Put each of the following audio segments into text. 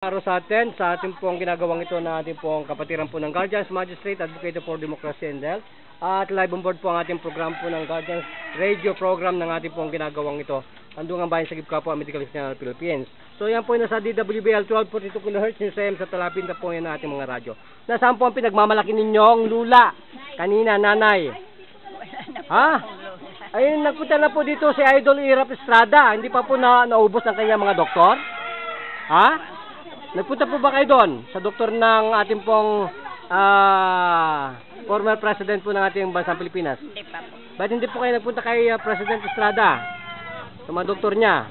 Araw sa ating pong ginagawang ito na ating pong kapatiran po ng Guardians Magistrate Advocate for Democracy and Health. At live on board po ang ating program po ng Guardians Radio program ng ating pong ginagawang ito. Tandungan Bayan sa Gibka Medical National Philippines. So yan po yung nasa DWBL 1242 kHz yung SM sa talapin na po yan ng ating mga radyo. Nasaan po ang pinagmamalaki ninyong lula? Kanina, nanay. Ha? Ayun, nagpunta na po dito si Idol Irap Estrada. Hindi pa po naubos ng kanyang mga doktor? Ha? Nagpunta po ba kayo doon sa doktor ng ating pong former president po ng ating bansang Pilipinas? Hindi pa po. Ba't hindi po kayo nagpunta kay President Estrada? Sa mga doktor niya?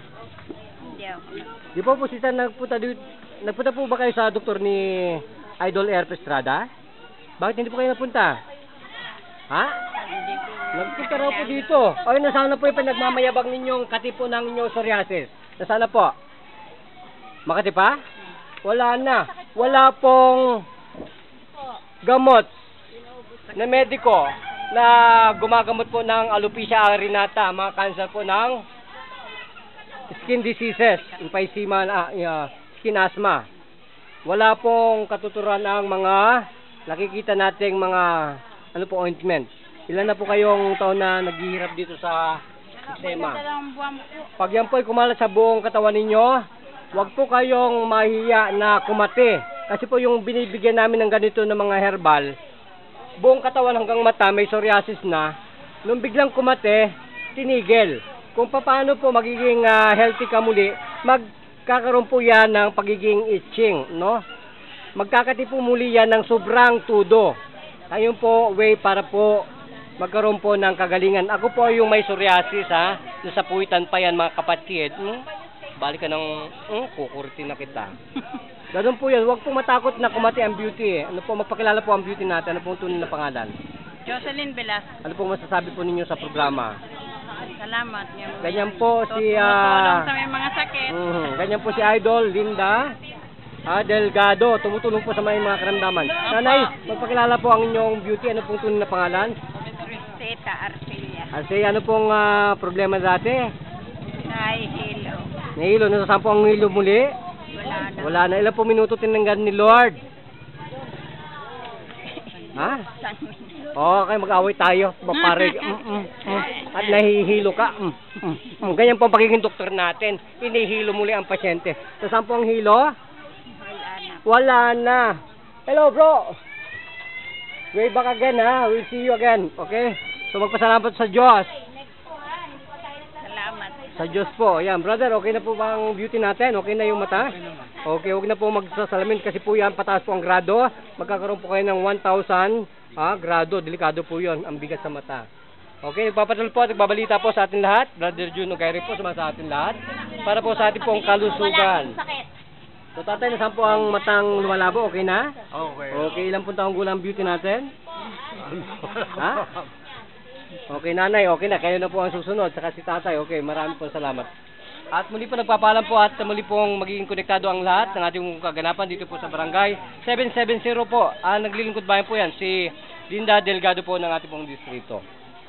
Hindi ako. Di po po sita nagpunta po ba kayo sa doktor ni Idol Irap Estrada? Bakit hindi po kayo nagpunta? Ha? Hindi po. Nagpunta raw po dito. Ay, nasana po yung pinagmamayabang ninyong katipo ng inyong psoriasis? Nasana po? Makati pa? Wala na. Wala pong gamot na mediko na gumagamot po ng alopecia areata, mga cancer po ng skin diseases, emphysema, skin asthma. Wala pong katuturan ang mga nakikita nating mga ointment. Ilan na po kayong taon na naghihirap dito sa sistema? Pag yan po ay kumalat sa buong katawan ninyo, huwag po kayong mahiya na kumate. Kasi po yung binibigyan namin ng ganito ng mga herbal, buong katawan hanggang mata may psoriasis na. Nung biglang kumate, tinigil. Kung paano po magiging healthy ka muli, magkakaroon po yan ng pagiging itching, no? Magkakati po muli yan ng sobrang tudo. Ayun po way para po magkaroon po ng kagalingan. Ako po yung may psoriasis, ha? Sa puwitan pa yan, mga kapatid. Balik ka ng kukurti na kita. Ganun po yan. Huwag po matakot na kumati ang beauty. Ano po, magpakilala po ang beauty natin. Ano po ang tunay na pangalan? Jocelyn Velas. Ano po masasabi po ninyo sa programa? Salamat. Ganyan po si tumutulong sa may mga sakit. ganyan po si Idol Linda Delgado. Tumutulong po sa may mga karamdaman. Nanay, magpakilala po ang inyong beauty. Ano pong tunay na pangalan? Rosetta Arcelia. Arcelia, ano pong problema dati? Nahihilo. Nahilo, nasasaan po ang hilo muli? Wala na. Wala na. Ilan po minuto tinanggan ni Lord? Ha? Okay, mag-away tayo. Mapare. At nahihilo ka. Ganyan po ang pagiging doktor natin. Hinihilo muli ang pasyente. Nasaan po ang hilo? Wala na. Wala na. Hello, bro. Way back again, ha? We'll see you again. Okay? So, magpasalamat sa Diyos. Salamat. Sa Diyos po. Ayan, brother, okay na po ba ang beauty natin? Okay na yung mata? Okay, huwag na po magsasalamin kasi po yan, pataas po ang grado. Magkakaroon po kayo ng 1,000 grado. Delikado po yun, ang bigat sa mata. Okay, nagpapatul po at nagbabalita po sa atin lahat. Brother June Ogaire po sa atin lahat. Para po sa atin pong kalusugan. So, tatay, nasaan po ang matang lumalabo? Okay na? Okay. Okay, ilang po taong gulang beauty natin? Ha? Okay, nanay, okay na. Kayo na po ang susunod. Saka si tatay. Okay, marami po salamat. At muli po nagpapaalam po at muli pong magiging konektado ang lahat ng ating kaganapan dito po sa barangay 770 po. Naglilingkod bayan po yan, si Linda Delgado po ng ating pong distrito.